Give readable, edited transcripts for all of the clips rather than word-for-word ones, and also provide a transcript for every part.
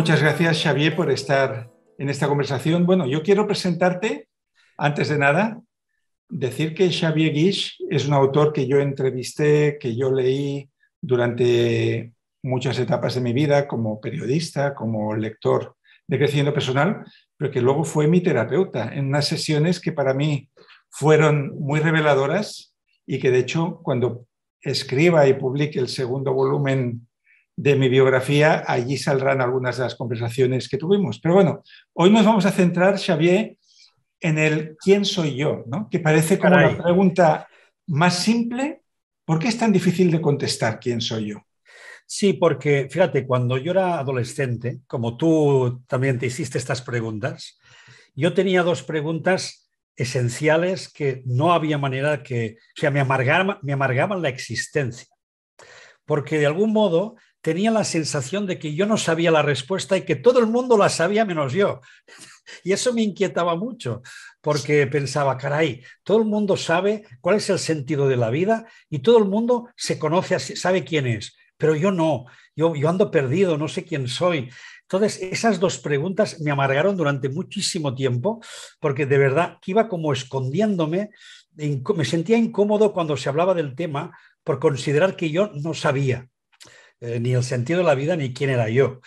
Muchas gracias, Xavier, por estar en esta conversación. Bueno, yo quiero presentarte, antes de nada, decir que Xavier Guix es un autor que yo entrevisté, que yo leí durante muchas etapas de mi vida como periodista, como lector de crecimiento personal, pero que luego fue mi terapeuta en unas sesiones que para mí fueron muy reveladoras y que, de hecho, cuando escriba y publique el segundo volumen de mi biografía, allí saldrán algunas de las conversaciones que tuvimos. Pero bueno, hoy nos vamos a centrar, Xavier, en el ¿quién soy yo?, ¿no? Que parece como la pregunta más simple. ¿Por qué es tan difícil de contestar quién soy yo? Sí, porque fíjate, cuando yo era adolescente, como tú también te hiciste estas preguntas, yo tenía dos preguntas esenciales que no había manera que, o sea, me amargaban la existencia, porque de algún modo tenía la sensación de que yo no sabía la respuesta y que todo el mundo la sabía menos yo. Y eso me inquietaba mucho, porque pensaba, caray, todo el mundo sabe cuál es el sentido de la vida y todo el mundo se conoce, sabe quién es, pero yo no, yo ando perdido, no sé quién soy. Entonces, esas dos preguntas me amargaron durante muchísimo tiempo, porque de verdad que iba como escondiéndome, me sentía incómodo cuando se hablaba del tema por considerar que yo no sabía ni el sentido de la vida ni quién era yo.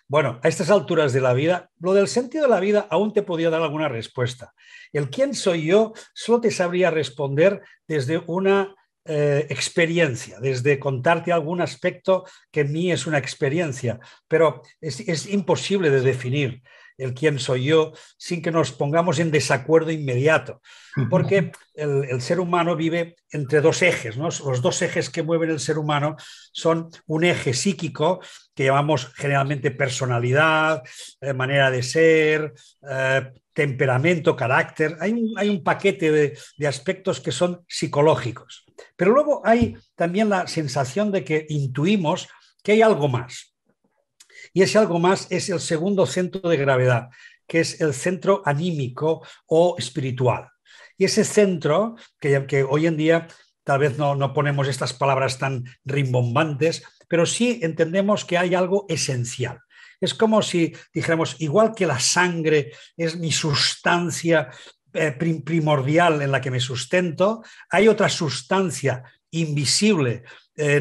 Bueno, a estas alturas de la vida, lo del sentido de la vida aún te podía dar alguna respuesta. El quién soy yo solo te sabría responder desde una experiencia, desde contarte algún aspecto que en mí es una experiencia, pero es imposible de definir el quién soy yo sin que nos pongamos en desacuerdo inmediato, porque el ser humano vive entre dos ejes, ¿no? Los dos ejes que mueven el ser humano son un eje psíquico que llamamos generalmente personalidad, manera de ser, temperamento, carácter. Hay un paquete de aspectos que son psicológicos. Pero luego hay también la sensación de que intuimos que hay algo más. Y ese algo más es el segundo centro de gravedad, que es el centro anímico o espiritual. Y ese centro, que hoy en día tal vez no ponemos estas palabras tan rimbombantes, pero sí entendemos que hay algo esencial. Es como si dijéramos, igual que la sangre es mi sustancia primordial en la que me sustento, hay otra sustancia invisible,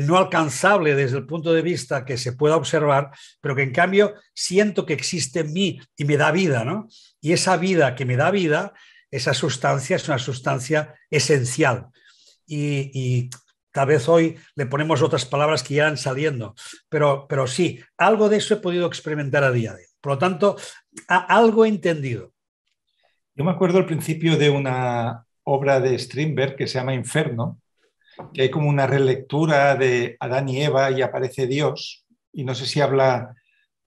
no alcanzable desde el punto de vista que se pueda observar, pero que en cambio siento que existe en mí y me da vida, ¿no? Y esa vida que me da vida, esa sustancia es una sustancia esencial. Y tal vez hoy le ponemos otras palabras que irán saliendo, pero sí, algo de eso he podido experimentar a día de hoy. Por lo tanto, algo he entendido. Yo me acuerdo al principio de una obra de Strindberg que se llama Inferno, que hay como una relectura de Adán y Eva y aparece Dios, y no sé si habla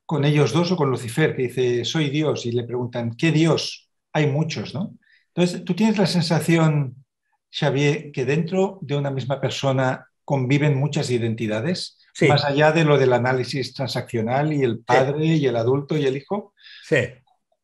con ellos dos o con Lucifer, que dice, soy Dios, y le preguntan, ¿qué Dios? Hay muchos, ¿no? Entonces, ¿tú tienes la sensación, Xavier, que dentro de una misma persona conviven muchas identidades, más Sí, allá de lo del análisis transaccional y el sí, padre y el adulto y el hijo? sí, sí,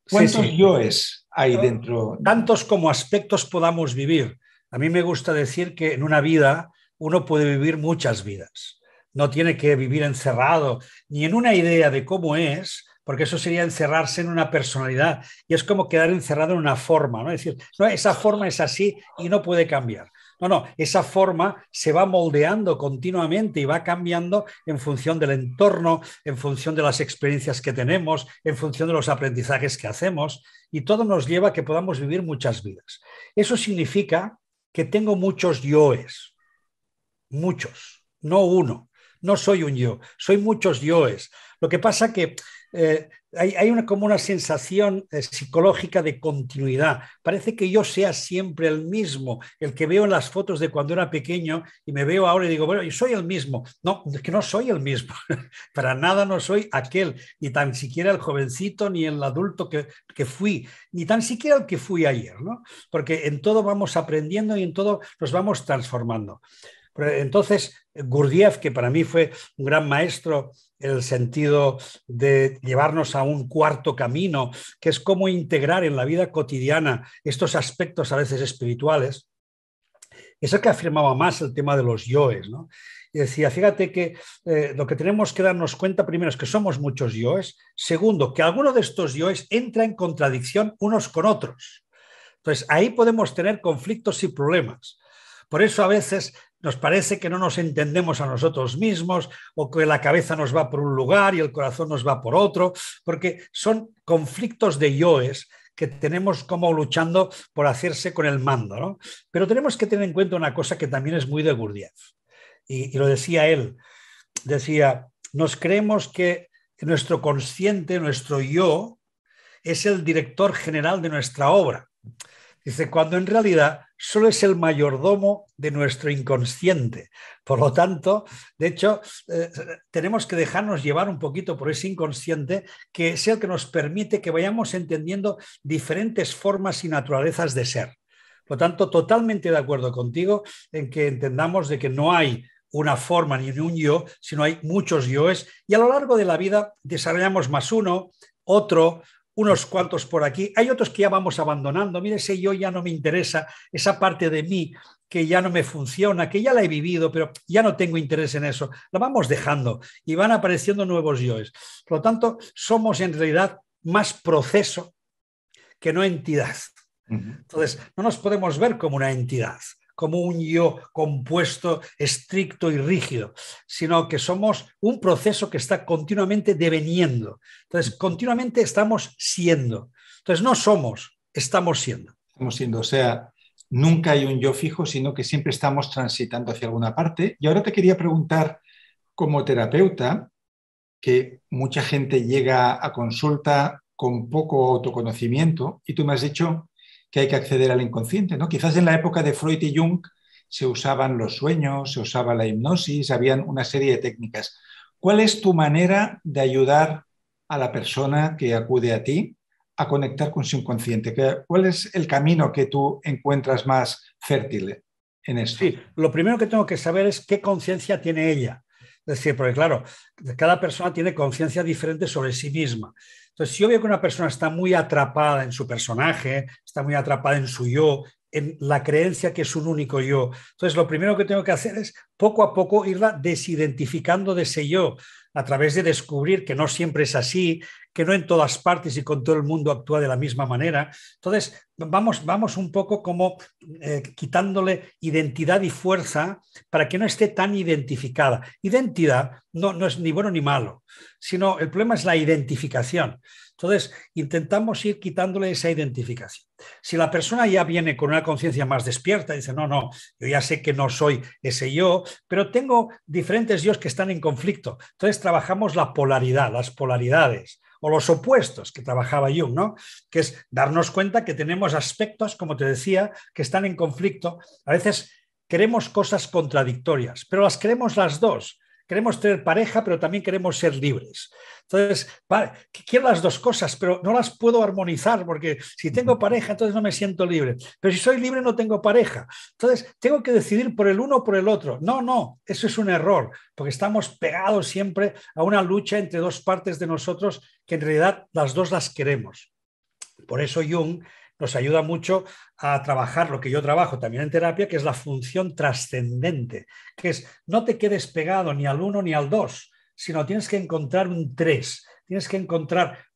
¿Cuántos sí. yoes hay dentro? Tantos como aspectos podamos vivir. A mí me gusta decir que en una vida uno puede vivir muchas vidas. No tiene que vivir encerrado ni en una idea de cómo es, porque eso sería encerrarse en una personalidad y es como quedar encerrado en una forma, ¿no? Es decir, no, esa forma es así y no puede cambiar. No, esa forma se va moldeando continuamente y va cambiando en función del entorno, en función de las experiencias que tenemos, en función de los aprendizajes que hacemos, y todo nos lleva a que podamos vivir muchas vidas. Eso significa que tengo muchos yoes, muchos, no uno. No soy un yo, soy muchos yoes. Lo que pasa que hay como una sensación psicológica de continuidad. Parece que yo sea siempre el mismo, el que veo en las fotos de cuando era pequeño y me veo ahora y digo, bueno, yo soy el mismo. No, es que no soy el mismo. Para nada no soy aquel, ni tan siquiera el jovencito, ni el adulto que fui, ni tan siquiera el que fui ayer, ¿no? Porque en todo vamos aprendiendo y en todo nos vamos transformando. Entonces, Gurdjieff, que para mí fue un gran maestro en el sentido de llevarnos a un cuarto camino, que es cómo integrar en la vida cotidiana estos aspectos a veces espirituales, es el que afirmaba más el tema de los yoes, ¿no? y decía, fíjate que lo que tenemos que darnos cuenta primero es que somos muchos yoes, segundo, que alguno de estos yoes entra en contradicción unos con otros. Entonces, ahí podemos tener conflictos y problemas. Por eso a veces nos parece que no nos entendemos a nosotros mismos o que la cabeza nos va por un lugar y el corazón nos va por otro, porque son conflictos de yoes que tenemos como luchando por hacerse con el mando, ¿no? Pero tenemos que tener en cuenta una cosa que también es muy de Gurdjieff, y lo decía él, decía, nos creemos que nuestro consciente, nuestro yo, es el director general de nuestra obra. Dice, cuando en realidad solo es el mayordomo de nuestro inconsciente. Por lo tanto, de hecho, tenemos que dejarnos llevar un poquito por ese inconsciente que es el que nos permite que vayamos entendiendo diferentes formas y naturalezas de ser. Por lo tanto, totalmente de acuerdo contigo en que entendamos de que no hay una forma ni un yo, sino hay muchos yoes y a lo largo de la vida desarrollamos más uno, otro, unos cuantos por aquí, hay otros que ya vamos abandonando, mire, ese yo ya no me interesa, esa parte de mí que ya no me funciona, que ya la he vivido, pero ya no tengo interés en eso, la vamos dejando y van apareciendo nuevos yoes. Por lo tanto, somos en realidad más proceso que no entidad. Entonces, no nos podemos ver como una entidad, como un yo compuesto, estricto y rígido, sino que somos un proceso que está continuamente deveniendo. Entonces, continuamente estamos siendo. Entonces, no somos, estamos siendo. Estamos siendo, o sea, nunca hay un yo fijo, sino que siempre estamos transitando hacia alguna parte. Y ahora te quería preguntar, como terapeuta, que mucha gente llega a consulta con poco autoconocimiento, y tú me has dicho que hay que acceder al inconsciente, ¿no? Quizás en la época de Freud y Jung se usaban los sueños, se usaba la hipnosis, habían una serie de técnicas. ¿Cuál es tu manera de ayudar a la persona que acude a ti a conectar con su inconsciente? ¿Cuál es el camino que tú encuentras más fértil en esto? Sí, lo primero que tengo que saber es qué conciencia tiene ella. Es decir, porque claro, cada persona tiene conciencia diferente sobre sí misma. Entonces, si yo veo que una persona está muy atrapada en su personaje, está muy atrapada en su yo, en la creencia que es un único yo, entonces lo primero que tengo que hacer es poco a poco irla desidentificando de ese yo, a través de descubrir que no siempre es así, que no en todas partes y con todo el mundo actúa de la misma manera. Entonces, vamos un poco como quitándole identidad y fuerza para que no esté tan identificada. Identidad no es ni bueno ni malo, sino el problema es la identificación. Entonces, intentamos ir quitándole esa identificación. Si la persona ya viene con una conciencia más despierta, dice, no, yo ya sé que no soy ese yo, pero tengo diferentes yos que están en conflicto. Entonces, trabajamos la polaridad, las polaridades, o los opuestos que trabajaba Jung, ¿no? Que es darnos cuenta que tenemos aspectos, como te decía, que están en conflicto. A veces queremos cosas contradictorias, pero las queremos las dos. Queremos tener pareja, pero también queremos ser libres. Entonces, quiero las dos cosas, pero no las puedo armonizar porque si tengo pareja, entonces no me siento libre. Pero si soy libre, no tengo pareja. Entonces, tengo que decidir por el uno o por el otro. No, eso es un error, porque estamos pegados siempre a una lucha entre dos partes de nosotros que en realidad las dos las queremos. Por eso Jung nos ayuda mucho a trabajar lo que yo trabajo también en terapia, que es la función trascendente, que es no te quedes pegado ni al uno ni al dos, sino tienes que encontrar un tres, tienes que encontrar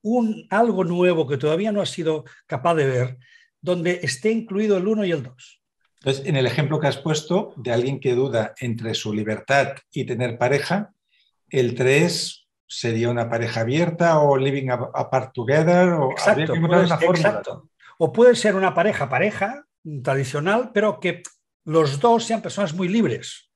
algo nuevo que todavía no has sido capaz de ver, donde esté incluido el uno y el dos. Entonces, en el ejemplo que has puesto de alguien que duda entre su libertad y tener pareja, el 3 sería una pareja abierta o living apart together, o habría que encontrar una fórmula. Exacto. O puede ser una pareja tradicional, pero que los dos sean personas muy libres.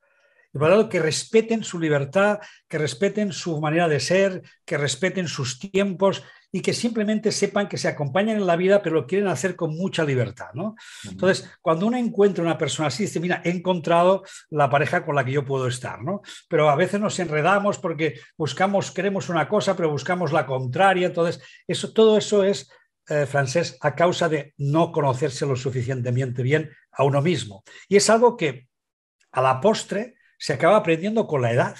Y por lo tanto, que respeten su libertad, que respeten su manera de ser, que respeten sus tiempos y que simplemente sepan que se acompañan en la vida, pero lo quieren hacer con mucha libertad, ¿no? Entonces, cuando uno encuentra una persona así, dice, mira, he encontrado la pareja con la que yo puedo estar, ¿no? Pero a veces nos enredamos porque queremos una cosa, pero buscamos la contraria. Entonces, todo eso es Francesc, a causa de no conocerse lo suficientemente bien a uno mismo. Y es algo que a la postre se acaba aprendiendo con la edad.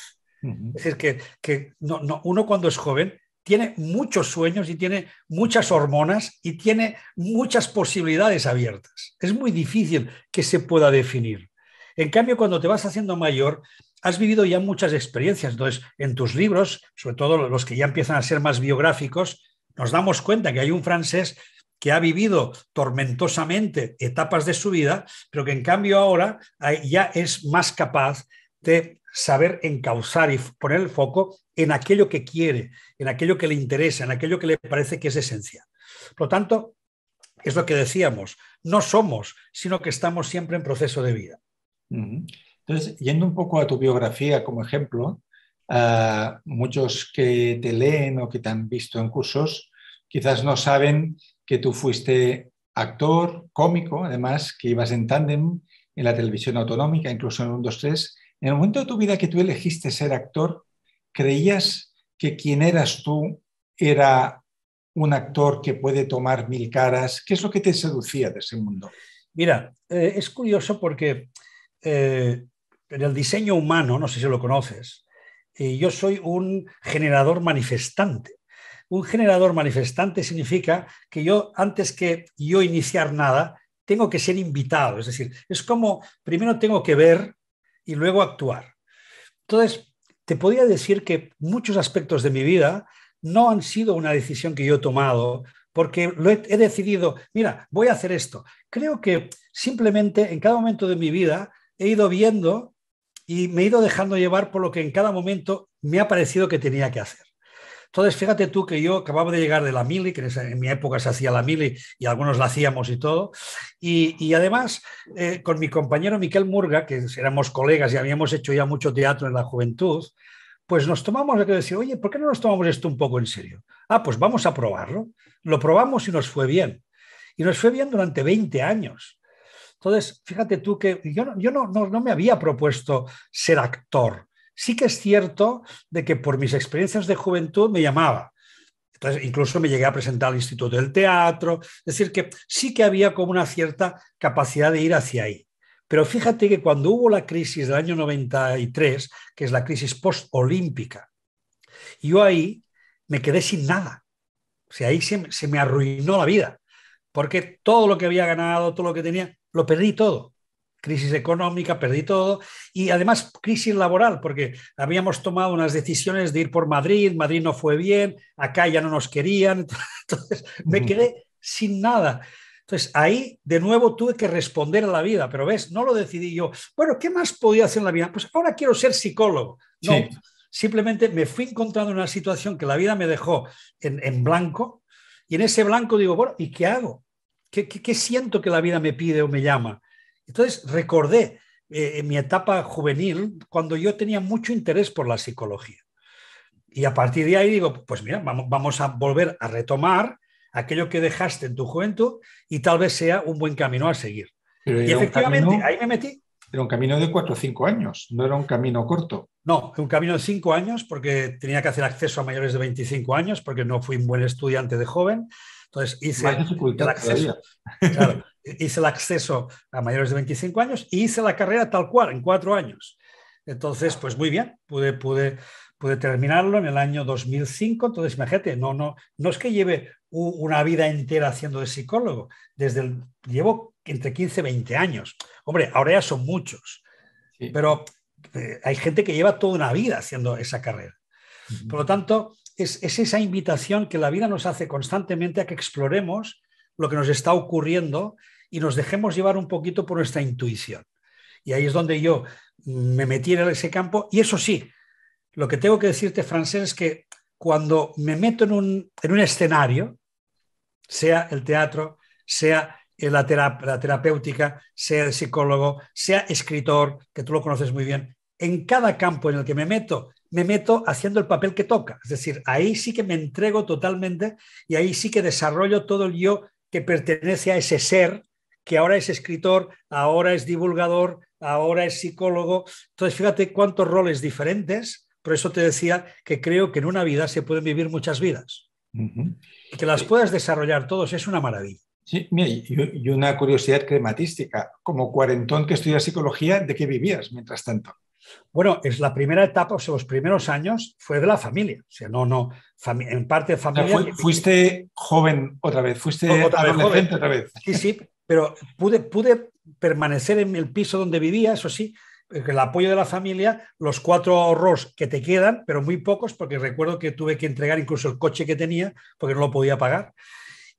Es decir, que uno cuando es joven tiene muchos sueños y tiene muchas hormonas y tiene muchas posibilidades abiertas. Es muy difícil que se pueda definir. En cambio, cuando te vas haciendo mayor, has vivido ya muchas experiencias. Entonces, en tus libros, sobre todo los que ya empiezan a ser más biográficos, nos damos cuenta que hay un francés que ha vivido tormentosamente etapas de su vida, pero que en cambio ahora ya es más capaz de saber encauzar y poner el foco en aquello que quiere, en aquello que le interesa, en aquello que le parece que es esencial. Por lo tanto, es lo que decíamos, no somos, sino que estamos siempre en proceso de vida. Entonces, yendo un poco a tu biografía como ejemplo, muchos que te leen o que te han visto en cursos quizás no saben que tú fuiste actor, cómico, además, que ibas en tándem en la televisión autonómica, incluso en 1, 2, 3. En el momento de tu vida que tú elegiste ser actor, ¿creías que quien eras tú era un actor que puede tomar 1000 caras? ¿Qué es lo que te seducía de ese mundo? Mira, es curioso porque en el diseño humano, no sé si lo conoces, yo soy un generador manifestante. Un generador manifestante significa que yo, antes que yo iniciar nada, tengo que ser invitado. Es decir, es como primero tengo que ver y luego actuar. Entonces, te podría decir que muchos aspectos de mi vida no han sido una decisión que yo he tomado porque he decidido, mira, voy a hacer esto. Creo que simplemente en cada momento de mi vida he ido viendo y me he ido dejando llevar por lo que en cada momento me ha parecido que tenía que hacer. Entonces, fíjate tú que yo acababa de llegar de la mili, que en mi época se hacía la mili y algunos la hacíamos y todo, y además con mi compañero Miquel Murga, que éramos colegas y habíamos hecho ya mucho teatro en la juventud, pues nos tomamos lo que decir, oye, ¿por qué no nos tomamos esto un poco en serio? Pues vamos a probarlo. Lo probamos y nos fue bien. Y nos fue bien durante 20 años. Entonces, fíjate tú que yo no me había propuesto ser actor. Sí que es cierto de que por mis experiencias de juventud me llamaba. Entonces, incluso me llegué a presentar al Instituto del Teatro. Es decir, que sí que había como una cierta capacidad de ir hacia ahí. Pero fíjate que cuando hubo la crisis del año 93, que es la crisis post-olímpica, yo ahí me quedé sin nada. O sea, ahí se me arruinó la vida. Porque todo lo que había ganado, todo lo que tenía, lo perdí todo. Crisis económica, perdí todo. Y además crisis laboral, porque habíamos tomado unas decisiones de ir por Madrid, Madrid no fue bien, acá ya no nos querían. Entonces me quedé sin nada. Entonces ahí de nuevo tuve que responder a la vida, pero ves, no lo decidí yo. Bueno, ¿qué más podía hacer en la vida? Pues ahora quiero ser psicólogo. No, sí. Simplemente me fui encontrando una situación que la vida me dejó en blanco y en ese blanco digo, bueno, ¿y qué hago? ¿Qué siento que la vida me pide o me llama? Entonces recordé en mi etapa juvenil cuando yo tenía mucho interés por la psicología. Y a partir de ahí digo, pues mira, vamos a volver a retomar aquello que dejaste en tu juventud y tal vez sea un buen camino a seguir. Y efectivamente, ahí me metí. Era un camino de 4 o 5 años, no era un camino corto. No, un camino de 5 años porque tenía que hacer acceso a mayores de 25 años porque no fui un buen estudiante de joven. Entonces hice el acceso, claro, hice el acceso a mayores de 25 años y hice la carrera tal cual, en 4 años. Entonces, pues muy bien, pude terminarlo en el año 2005. Entonces, imagínate, no es que lleve una vida entera haciendo de psicólogo. Llevo entre 15 y 20 años. Hombre, ahora ya son muchos. Sí. Pero hay gente que lleva toda una vida haciendo esa carrera. Por lo tanto, es esa invitación que la vida nos hace constantemente a que exploremos lo que nos está ocurriendo y nos dejemos llevar un poquito por nuestra intuición. Y ahí es donde yo me metí en ese campo. Y eso sí, lo que tengo que decirte, Francés, es que cuando me meto en un escenario, sea el teatro, sea la terapéutica, sea el psicólogo, sea escritor, que tú lo conoces muy bien, en cada campo en el que me meto haciendo el papel que toca. Es decir, ahí sí que me entrego totalmente y ahí sí que desarrollo todo el yo que pertenece a ese ser que ahora es escritor, ahora es divulgador, ahora es psicólogo. Entonces, fíjate cuántos roles diferentes. Por eso te decía que creo que en una vida se pueden vivir muchas vidas. Y que las puedas desarrollar todos es una maravilla. Sí, mira, y una curiosidad crematística. Como cuarentón que estudias psicología, ¿de qué vivías mientras tanto? Bueno, es la primera etapa, o sea, los primeros años fue de la familia. O sea, en parte de familia. O sea, fuiste joven otra vez, fuiste adolescente joven. Otra vez. Sí, pero pude permanecer en el piso donde vivía, eso sí, el apoyo de la familia, los 4 ahorros que te quedan, pero muy pocos, porque recuerdo que tuve que entregar incluso el coche que tenía porque no lo podía pagar.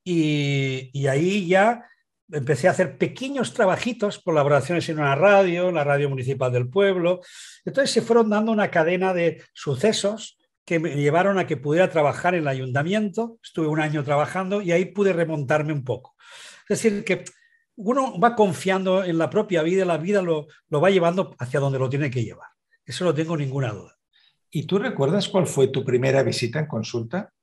Y ahí ya empecé a hacer pequeños trabajitos, colaboraciones en una radio, en la radio municipal del pueblo. Entonces se fueron dando una cadena de sucesos que me llevaron a que pudiera trabajar en el ayuntamiento. Estuve un año trabajando y ahí pude remontarme un poco. Es decir, que uno va confiando en la propia vida y la vida lo va llevando hacia donde lo tiene que llevar. Eso no tengo ninguna duda. ¿Y tú recuerdas cuál fue tu primera visita en consulta,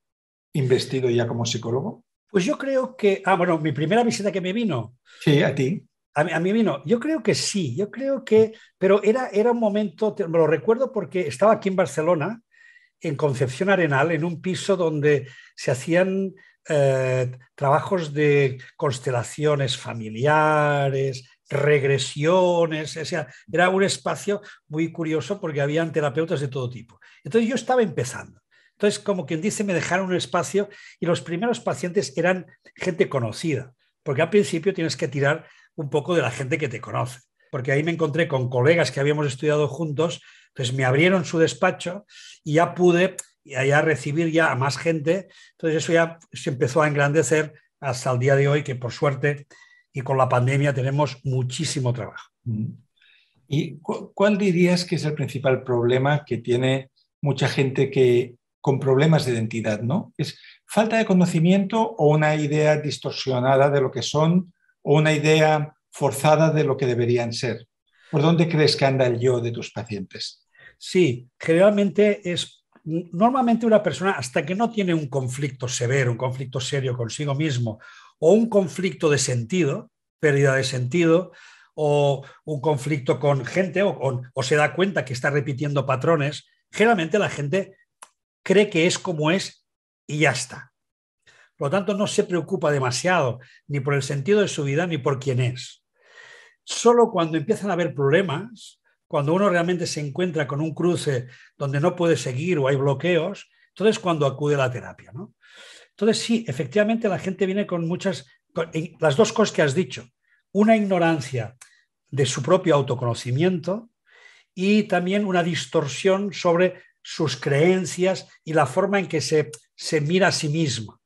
investido ya como psicólogo? Pues yo creo que, bueno, mi primera visita que me vino. Sí, a ti. A mí vino, yo creo que sí, yo creo que, pero era un momento, me lo recuerdo porque estaba aquí en Barcelona, en Concepción Arenal, en un piso donde se hacían trabajos de constelaciones familiares, regresiones, o sea, era un espacio muy curioso porque habían terapeutas de todo tipo. Entonces yo estaba empezando. Entonces, como quien dice, me dejaron un espacio y los primeros pacientes eran gente conocida, porque al principio tienes que tirar un poco de la gente que te conoce, porque ahí me encontré con colegas que habíamos estudiado juntos, entonces me abrieron su despacho y ya pude ya recibir ya a más gente, entonces eso ya se empezó a engrandecer hasta el día de hoy, que por suerte y con la pandemia tenemos muchísimo trabajo. ¿Y cuál dirías que es el principal problema que tiene mucha gente con problemas de identidad, ¿no? ¿Es falta de conocimiento o una idea distorsionada de lo que son o una idea forzada de lo que deberían ser? ¿Por dónde crees que anda el yo de tus pacientes? Sí, generalmente normalmente una persona, hasta que no tiene un conflicto severo, un conflicto serio consigo mismo, o un conflicto de sentido, pérdida de sentido, o un conflicto con gente, o se da cuenta que está repitiendo patrones, generalmente la gente cree que es como es y ya está. Por lo tanto, no se preocupa demasiado ni por el sentido de su vida ni por quién es. Solo cuando empiezan a haber problemas, cuando uno realmente se encuentra con un cruce donde no puede seguir o hay bloqueos, entonces cuando acude a la terapia, ¿no? Entonces sí, efectivamente la gente viene con las dos cosas que has dicho, una ignorancia de su propio autoconocimiento y también una distorsión sobre sus creencias y la forma en que se mira a sí misma.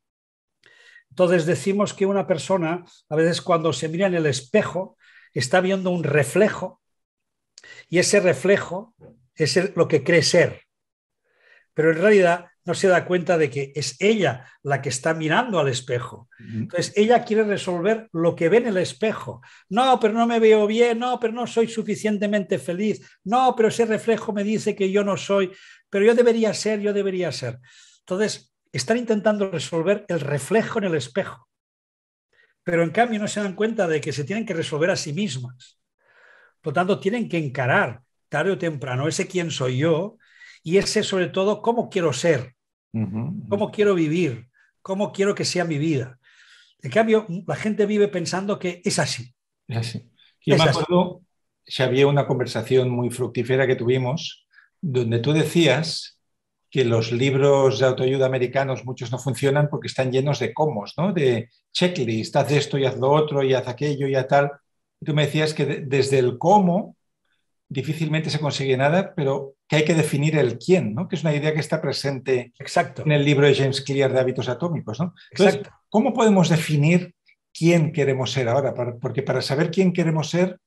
Entonces decimos que una persona, a veces cuando se mira en el espejo, está viendo un reflejo y ese reflejo es lo que cree ser. Pero en realidad no se da cuenta de que es ella la que está mirando al espejo. Entonces ella quiere resolver lo que ve en el espejo. No, pero no me veo bien, no, pero no soy suficientemente feliz, no, pero ese reflejo me dice que yo no soy, pero yo debería ser, yo debería ser. Entonces están intentando resolver el reflejo en el espejo, pero en cambio no se dan cuenta de que se tienen que resolver a sí mismas. Por lo tanto, tienen que encarar tarde o temprano ese quién soy yo y ese sobre todo cómo quiero ser, cómo quiero vivir, cómo quiero que sea mi vida. En cambio, la gente vive pensando que es así. Es así. Yo me acuerdo, Xavier, una conversación muy fructífera que tuvimos donde tú decías que los libros de autoayuda americanos muchos no funcionan porque están llenos de comos, ¿no? De checklist, haz esto y haz lo otro y haz aquello y haz tal. Y tú me decías que desde el cómo difícilmente se consigue nada, pero que hay que definir el quién, ¿no? Que es una idea que está presente Exacto. en el libro de James Clear de Hábitos Atómicos, ¿no? Entonces, Exacto. ¿cómo podemos definir quién queremos ser ahora? Porque para saber quién queremos ser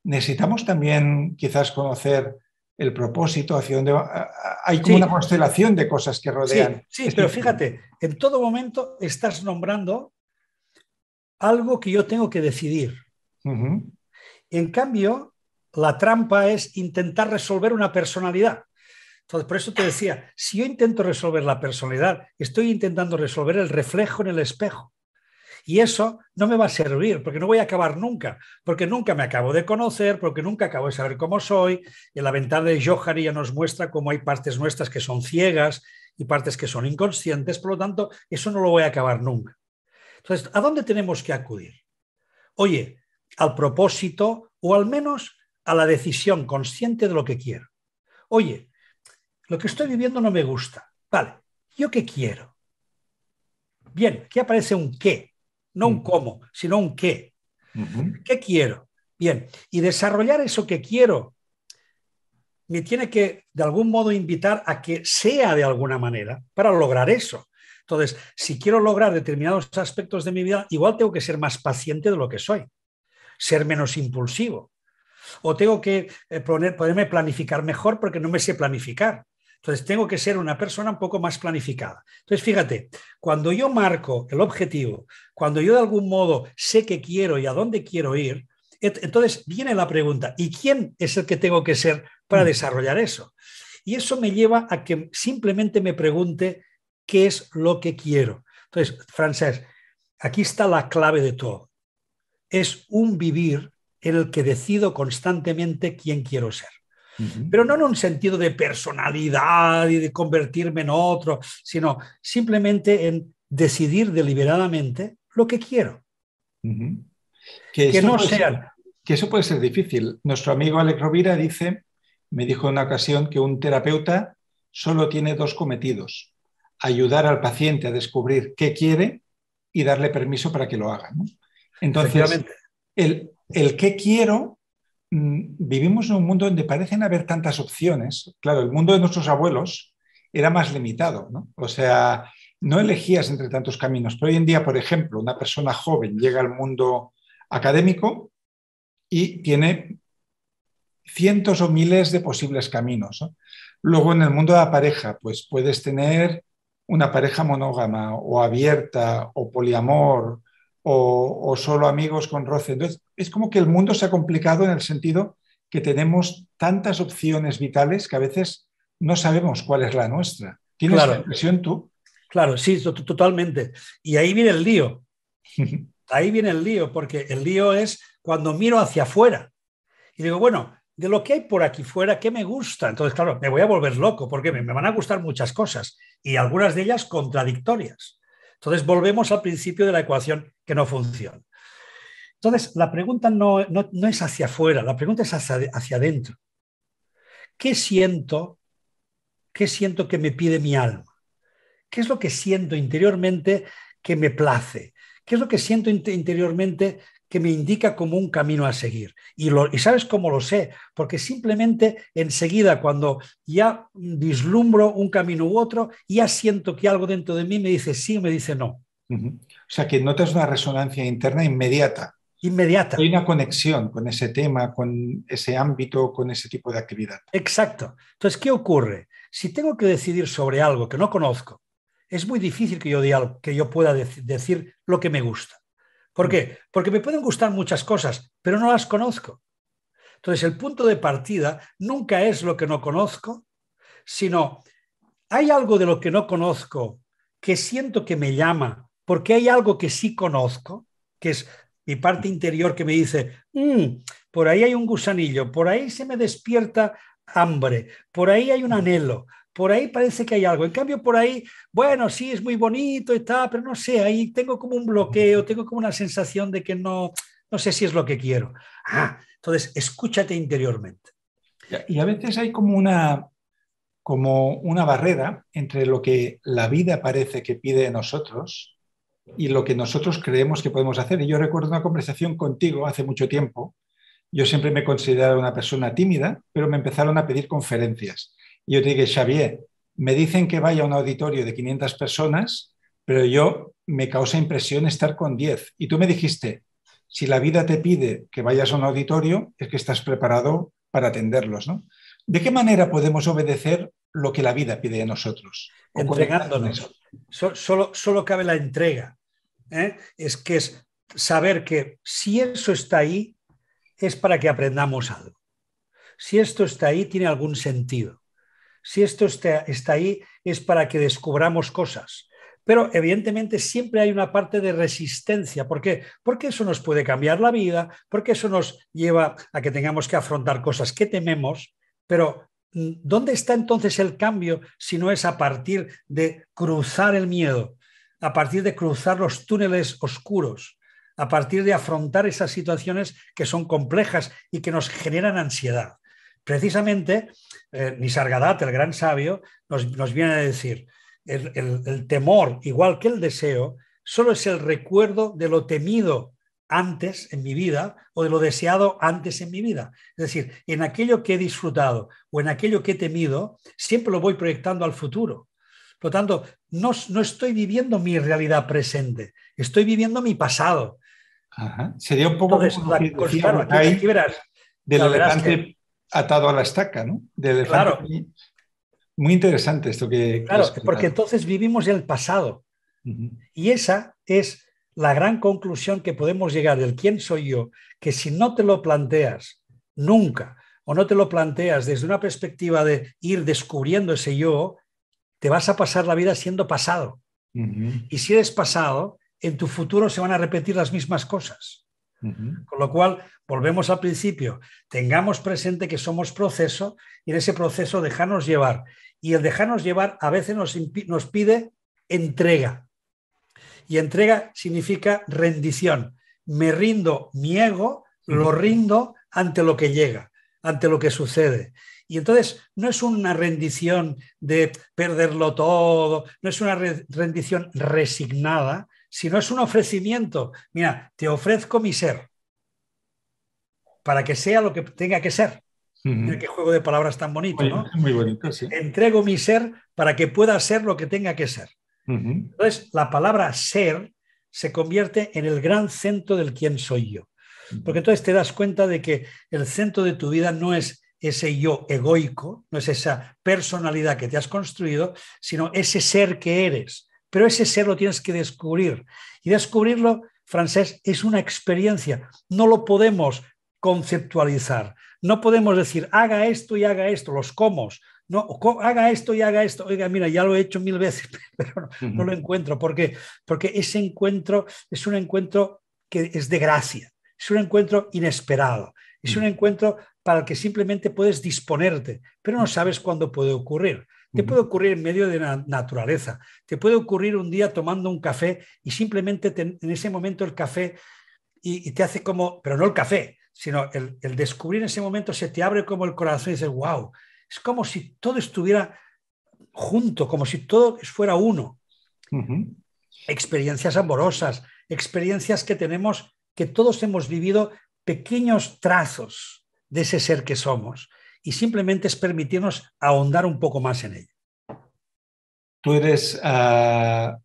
necesitamos también quizás conocer el propósito, hacia dónde va. Hay como una constelación de cosas que rodean. Sí, pero fíjate, en todo momento estás nombrando algo que yo tengo que decidir. En cambio, la trampa es intentar resolver una personalidad. Entonces, por eso te decía, si yo intento resolver la personalidad, estoy intentando resolver el reflejo en el espejo. Y eso no me va a servir, porque no voy a acabar nunca, porque nunca me acabo de conocer, porque nunca acabo de saber cómo soy. En la ventana de Johari ya nos muestra cómo hay partes nuestras que son ciegas y partes que son inconscientes, por lo tanto, eso no lo voy a acabar nunca. Entonces, ¿a dónde tenemos que acudir? Oye, al propósito o al menos a la decisión consciente de lo que quiero. Oye, lo que estoy viviendo no me gusta. Vale, ¿yo qué quiero? Bien, aquí aparece un qué, no un cómo, sino un qué. ¿Qué quiero? Bien, y desarrollar eso que quiero me tiene que de algún modo invitar a que sea de alguna manera para lograr eso. Entonces, si quiero lograr determinados aspectos de mi vida, igual tengo que ser más paciente de lo que soy, ser menos impulsivo. O tengo que poderme planificar mejor porque no me sé planificar. Entonces, tengo que ser una persona un poco más planificada. Entonces, fíjate, cuando yo marco el objetivo, cuando yo de algún modo sé qué quiero y a dónde quiero ir, entonces viene la pregunta, ¿y quién es el que tengo que ser para desarrollar eso? Y eso me lleva a que simplemente me pregunte qué es lo que quiero. Entonces, Francesc, aquí está la clave de todo. Es un vivir en el que decido constantemente quién quiero ser. Pero no en un sentido de personalidad y de convertirme en otro, sino simplemente en decidir deliberadamente lo que quiero. Que Que esto no puede ser, sean... que eso puede ser difícil. Nuestro amigo Alex Rovira me dijo en una ocasión que un terapeuta solo tiene dos cometidos: ayudar al paciente a descubrir qué quiere y darle permiso para que lo haga, ¿no? Entonces, Efectivamente. el qué quiero, vivimos en un mundo donde parecen haber tantas opciones. Claro, el mundo de nuestros abuelos era más limitado, ¿no? O sea, no elegías entre tantos caminos. Pero hoy en día, por ejemplo, una persona joven llega al mundo académico y tiene cientos o miles de posibles caminos, ¿no? Luego, en el mundo de la pareja, pues puedes tener una pareja monógama o abierta o poliamor o solo amigos con roce. Entonces, es como que el mundo se ha complicado en el sentido que tenemos tantas opciones vitales que a veces no sabemos cuál es la nuestra. ¿Tienes esta Claro, impresión tú? claro, sí, totalmente. Y ahí viene el lío. Ahí viene el lío, porque el lío es cuando miro hacia afuera y digo, bueno, de lo que hay por aquí fuera, ¿qué me gusta? Entonces, claro, me voy a volver loco porque me van a gustar muchas cosas y algunas de ellas contradictorias. Entonces, volvemos al principio de la ecuación que no funciona. Entonces, la pregunta no es hacia afuera, la pregunta es hacia adentro. ¿Qué siento? ¿Qué siento que me pide mi alma? ¿Qué es lo que siento interiormente que me place? ¿Qué es lo que siento interiormente que me indica como un camino a seguir? Y ¿sabes cómo lo sé? Porque simplemente enseguida, cuando ya vislumbro un camino u otro, ya siento que algo dentro de mí me dice sí o me dice no. O sea, que notas una resonancia interna inmediata. Hay Inmediata. una conexión con ese tema, con ese ámbito, con ese tipo de actividad. Exacto. Entonces, ¿qué ocurre? Si tengo que decidir sobre algo que no conozco, es muy difícil que yo pueda decir lo que me gusta. ¿Por qué? Porque me pueden gustar muchas cosas, pero no las conozco. Entonces, el punto de partida nunca es lo que no conozco, sino hay algo de lo que no conozco que siento que me llama, porque hay algo que sí conozco, que es mi parte interior que me dice, por ahí hay un gusanillo, por ahí se me despierta hambre, por ahí hay un anhelo, por ahí parece que hay algo. En cambio, por ahí, bueno, sí, es muy bonito y tal, pero no sé, ahí tengo como un bloqueo, tengo como una sensación de que no sé si es lo que quiero. Entonces, escúchate interiormente. Y a veces hay como una barrera entre lo que la vida parece que pide de nosotros y lo que nosotros creemos que podemos hacer. Y yo recuerdo una conversación contigo hace mucho tiempo. Yo siempre me consideraba una persona tímida, pero me empezaron a pedir conferencias. Y yo te dije, Xavier, me dicen que vaya a un auditorio de 500 personas, pero yo me causa impresión estar con 10. Y tú me dijiste, si la vida te pide que vayas a un auditorio, es que estás preparado para atenderlos, ¿no? ¿De qué manera podemos obedecer lo que la vida pide de nosotros o conectar con eso? Entregándonos. Solo cabe la entrega. Es saber que si eso está ahí, es para que aprendamos algo. Si esto está ahí, tiene algún sentido. Si esto está ahí, es para que descubramos cosas. Pero evidentemente siempre hay una parte de resistencia. ¿Por qué? Porque eso nos puede cambiar la vida, porque eso nos lleva a que tengamos que afrontar cosas que tememos, pero ¿dónde está entonces el cambio si no es a partir de cruzar el miedo, a partir de cruzar los túneles oscuros, a partir de afrontar esas situaciones que son complejas y que nos generan ansiedad? Precisamente, Nisargadatta, el gran sabio, nos viene a decir, el temor, igual que el deseo, solo es el recuerdo de lo temido antes en mi vida o de lo deseado antes en mi vida. Es decir, en aquello que he disfrutado o en aquello que he temido, siempre lo voy proyectando al futuro. Por lo tanto, no estoy viviendo mi realidad presente, estoy viviendo mi pasado. Ajá. Sería un poco Entonces, como lo que decía claro, aquí Bucay verás, del claro, verás que, elefante atado a la estaca, ¿no? Del elefante. claro, Muy interesante esto que has claro, porque contado. entonces vivimos el pasado. Ujú. Y esa es la gran conclusión que podemos llegar del quién soy yo, que si no te lo planteas nunca o no te lo planteas desde una perspectiva de ir descubriendo ese yo, te vas a pasar la vida siendo pasado. Ujú. Y si eres pasado, en tu futuro se van a repetir las mismas cosas. Ujú. Con lo cual, volvemos al principio, tengamos presente que somos proceso y en ese proceso dejarnos llevar. Y el dejarnos llevar a veces nos pide entrega. Y entrega significa rendición. Me rindo mi ego, lo rindo ante lo que llega, ante lo que sucede. Y entonces no es una rendición de perderlo todo, no es una rendición resignada, sino es un ofrecimiento. Mira, te ofrezco mi ser para que sea lo que tenga que ser. Mira Ujú. qué juego de palabras tan bonito, Muy, ¿no? muy bonito, sí. Entrego mi ser para que pueda ser lo que tenga que ser. Ujú. Entonces, la palabra ser se convierte en el gran centro del quién soy yo. Porque entonces te das cuenta de que el centro de tu vida no es ese yo egoico, no es esa personalidad que te has construido, sino ese ser que eres. Pero ese ser lo tienes que descubrir. Y descubrirlo, Francés, es una experiencia. No lo podemos conceptualizar. No podemos decir, haga esto y haga esto, los comos. No, haga esto y haga esto. Oiga, mira, ya lo he hecho 1000 veces, pero no lo encuentro. ¿Por qué? Porque ese encuentro es un encuentro que es de gracia, es un encuentro inesperado, es un encuentro para el que simplemente puedes disponerte, pero no sabes cuándo puede ocurrir. Te puede ocurrir en medio de la naturaleza, te puede ocurrir un día tomando un café y simplemente en ese momento el café y te hace como, pero no el café, sino el descubrir en ese momento se te abre como el corazón y dices, wow, es como si todo estuviera junto, como si todo fuera uno. Ujú. Experiencias amorosas, experiencias que tenemos, que todos hemos vivido pequeños trazos de ese ser que somos y simplemente es permitirnos ahondar un poco más en ello. Tú eres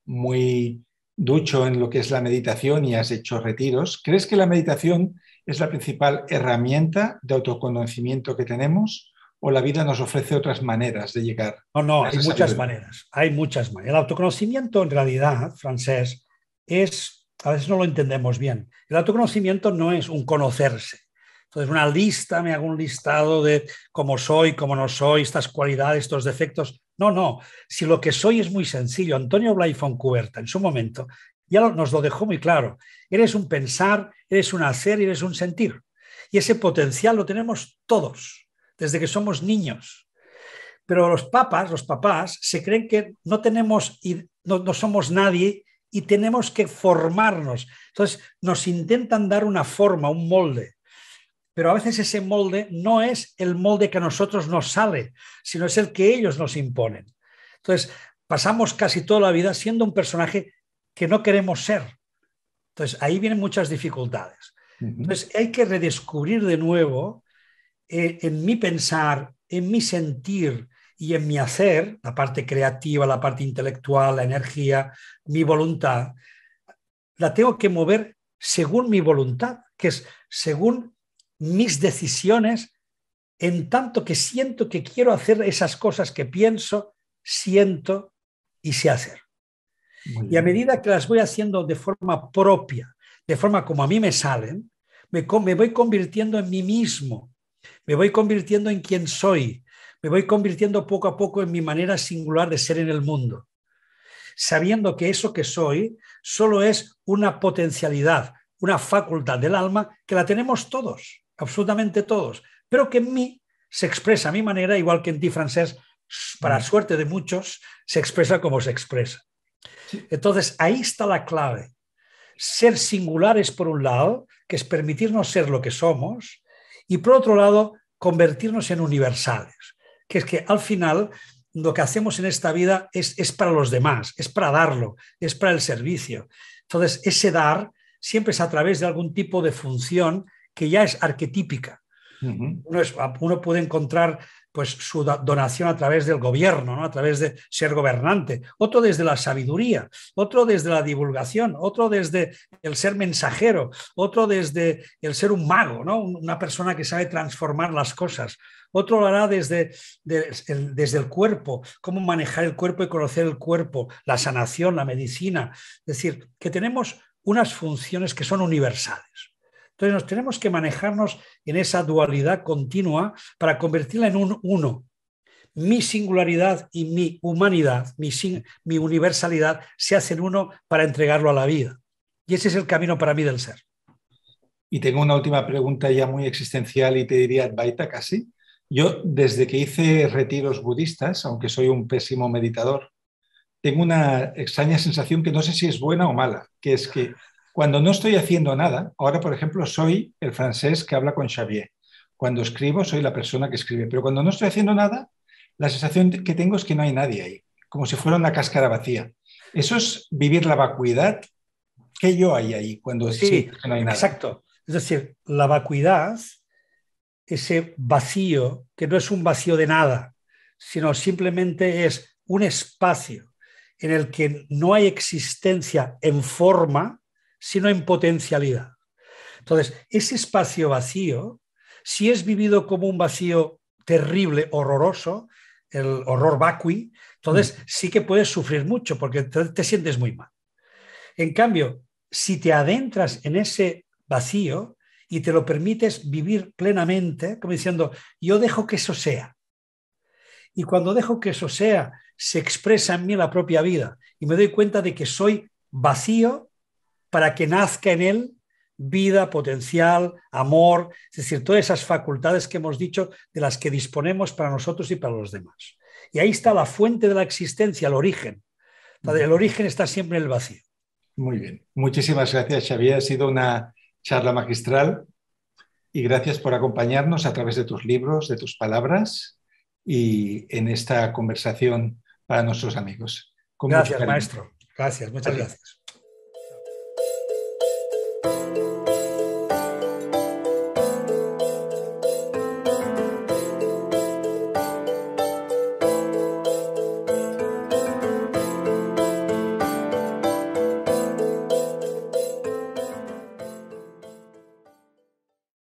muy ducho en lo que es la meditación y has hecho retiros. ¿Crees que la meditación es la principal herramienta de autoconocimiento que tenemos o la vida nos ofrece otras maneras de llegar No, no, a hay esa muchas sabiduría? maneras, hay muchas maneras. El autoconocimiento en realidad, Francés, a veces no lo entendemos bien. El autoconocimiento no es un conocerse. Entonces, una lista, me hago un listado de cómo soy, cómo no soy, estas cualidades, estos defectos. No, no. Si lo que soy es muy sencillo. Antonio Blay Foncuberta, en su momento, ya nos lo dejó muy claro. Eres un pensar, eres un hacer y eres un sentir. Y ese potencial lo tenemos todos, desde que somos niños. Pero los papás, se creen que no tenemos y no somos nadie y tenemos que formarnos. Entonces nos intentan dar una forma, un molde, pero a veces ese molde no es el molde que a nosotros nos sale, sino es el que ellos nos imponen. Entonces pasamos casi toda la vida siendo un personaje que no queremos ser. Entonces ahí vienen muchas dificultades. Ujú. Entonces hay que redescubrir de nuevo en mi pensar, en mi sentir y en mi hacer, la parte creativa, la parte intelectual, la energía, mi voluntad, la tengo que mover según mi voluntad, que es según mis decisiones, en tanto que siento que quiero hacer esas cosas que pienso, siento y sé hacer. Muy Y a bien. medida que las voy haciendo de forma propia, de forma como a mí me salen, me voy convirtiendo en mí mismo, me voy convirtiendo en quien soy, me voy convirtiendo poco a poco en mi manera singular de ser en el mundo, sabiendo que eso que soy solo es una potencialidad, una facultad del alma que la tenemos todos, absolutamente todos, pero que en mí se expresa a mi manera, igual que en ti, Francés, para suerte de muchos, se expresa como se expresa. Sí. Entonces, ahí está la clave. Ser singulares por un lado, que es permitirnos ser lo que somos, y por otro lado, convertirnos en universales, que es que al final lo que hacemos en esta vida es para los demás, es para darlo, es para el servicio. Entonces, ese dar siempre es a través de algún tipo de función que ya es arquetípica. Uno puede encontrar pues, su donación a través del gobierno, ¿no? A través de ser gobernante, otro desde la sabiduría, otro desde la divulgación, otro desde el ser mensajero, otro desde el ser un mago, ¿no? Una persona que sabe transformar las cosas, otro lo hará desde el cuerpo, cómo manejar el cuerpo y conocer el cuerpo, la sanación, la medicina. Es decir, que tenemos unas funciones que son universales. Entonces nos tenemos que manejarnos en esa dualidad continua para convertirla en un uno. Mi singularidad y mi humanidad, mi universalidad se hacen uno para entregarlo a la vida. Y ese es el camino para mí del ser. Y tengo una última pregunta ya muy existencial y te diría Advaita casi. Yo, desde que hice retiros budistas, aunque soy un pésimo meditador, tengo una extraña sensación que no sé si es buena o mala, que es que cuando no estoy haciendo nada, ahora, por ejemplo, soy el francés que habla con Xavier. Cuando escribo, soy la persona que escribe. Pero cuando no estoy haciendo nada, la sensación que tengo es que no hay nadie ahí, como si fuera una cáscara vacía. Eso es vivir la vacuidad. ¿Qué yo hay ahí cuando Sí, no hay nada? exacto. Es decir, la vacuidad, ese vacío, que no es un vacío de nada, sino simplemente es un espacio en el que no hay existencia en forma, sino en potencialidad. Entonces, ese espacio vacío, si es vivido como un vacío terrible, horroroso, el horror vacui, entonces sí que puedes sufrir mucho porque te sientes muy mal. En cambio, si te adentras en ese vacío y te lo permites vivir plenamente, como diciendo, yo dejo que eso sea. Y cuando dejo que eso sea, se expresa en mí la propia vida y me doy cuenta de que soy vacío para que nazca en él vida, potencial, amor, es decir, todas esas facultades que hemos dicho de las que disponemos para nosotros y para los demás. Y ahí está la fuente de la existencia, el origen. El origen está siempre en el vacío. Muy bien. Muchísimas gracias, Xavier. Ha sido una charla magistral y gracias por acompañarnos a través de tus libros, de tus palabras y en esta conversación para nuestros amigos. Gracias, maestro. Gracias, muchas gracias.